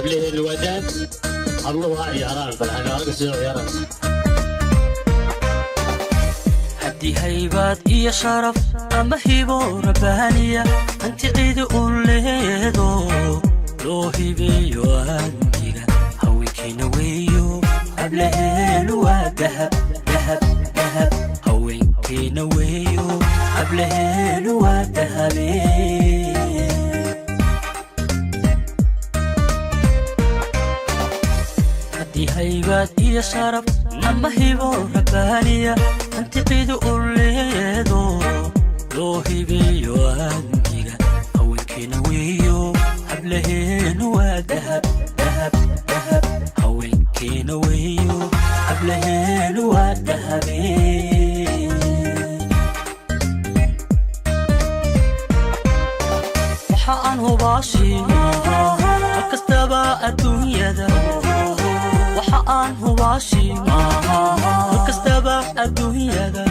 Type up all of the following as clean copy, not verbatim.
قبله الوداد الله عياران فالحنا أرقصوا عياران هدي هيبات إيا شرف أما هيبو ربانية أنت عيد أوليدو لو هيبي وأنتيغا هويكي نويو قبله الوداد دهب دهب هويكي نويو قبله الوداد هيبات يا شرف أما هيبو ربانية أنت قيد أوليدو لو هيبي وأنتيغا هوينكي نويو قبلهن ودهب دهب دهب هوينكي نويو قبلهن ودهب وحقا هباشي أكستبا الدنيا دا وحقان هواشي وكستبا الدنيا دا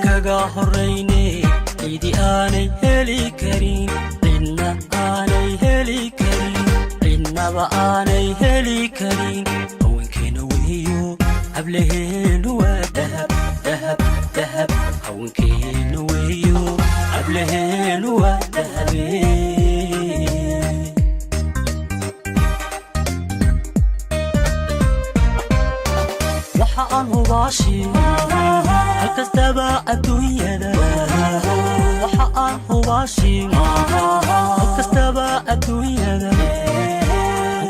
كاغا هريني إيدي آني هلي كريم إنا آني هلي كريم إنا بآني هلي كريم هوينكي نويو قبلهن ودهب دهب دهب هوينكي نويو قبلهن ودهب وحقان هواشي هكستبا الدنيا دا وحقان هواشي هكستبا الدنيا دا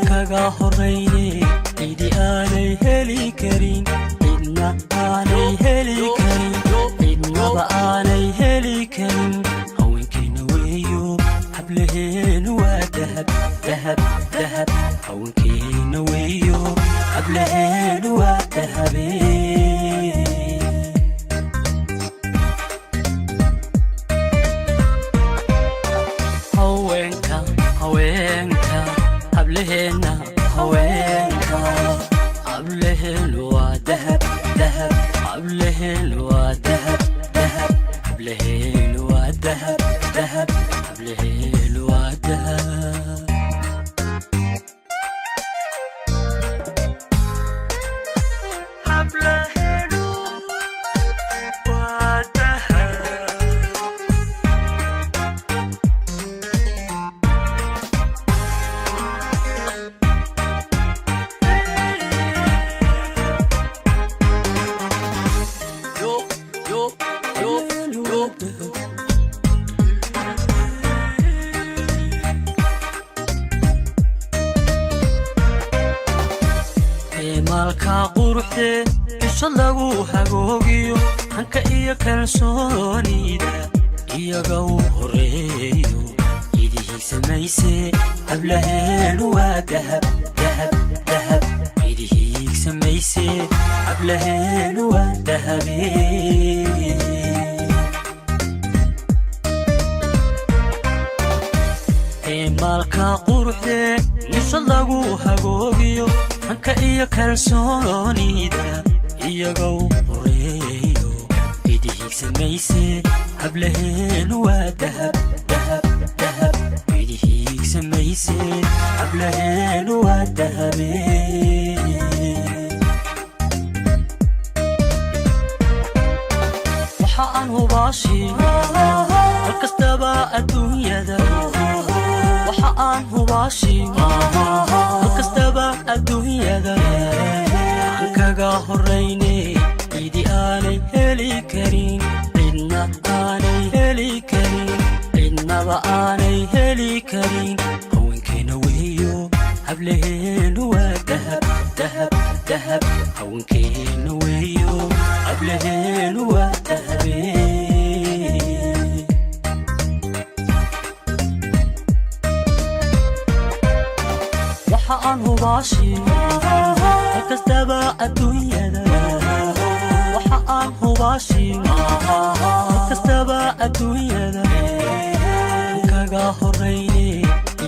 كاغا هريني إيدي آني هلي كريم إنا آني هلي كريم إنا بآني هلي كريم هوينكي نويو قبلهن ودهب دهب دهب هوينكي نويو قبلهن ودهب هوينكا هوينكا قبلهن هوينكا قبلهن ودهب دهب قبلهن ودهب دهب قبلهن ودهب دهب قبلهن ودهب maalka quruxde isha lagu hagoogiyo hanka iyo kalsoonida iyaga u horeeyo idihii samayse qablaheen waa dahab dahab dahab idihii samayse qablaheen waa dahabe maalka quruxde isha lagu hagoogiyo hanka iyo kalsoonida iyaga u horeeyo idihii samayse qablaheen waa dahab dahab dahab idihii samayse qablaheen waa dahabe waxaan hubaashi halkastaba adduunyada waxaan hubaashi halkastaba adduunyada aan kaga horeyne idi aanay heli karin cidna aanay heli karin cidnaba aanay heli karin haweenkeena weeyo hablaheenu waa dahab dahab dahab haweenkeena weeyo hablaheenu waa dahabe waxaan hubaashi halkastaba adduunyada waxaan hubaashi halkastaba adduunyada kaga horeyne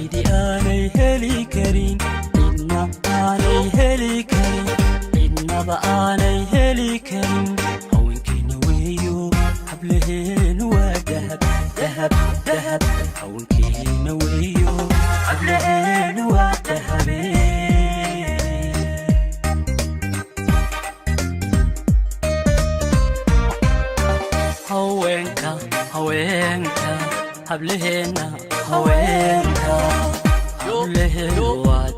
idi aanay heli karin cidna aanay heli karin cidnaba aanay heli karin haweenkeena weeyo hablaheenu waa dahab dahab dahab haweenkeena weeyo hablaheenu waa dahab haweenka hableheenna haweenka hableheennu waa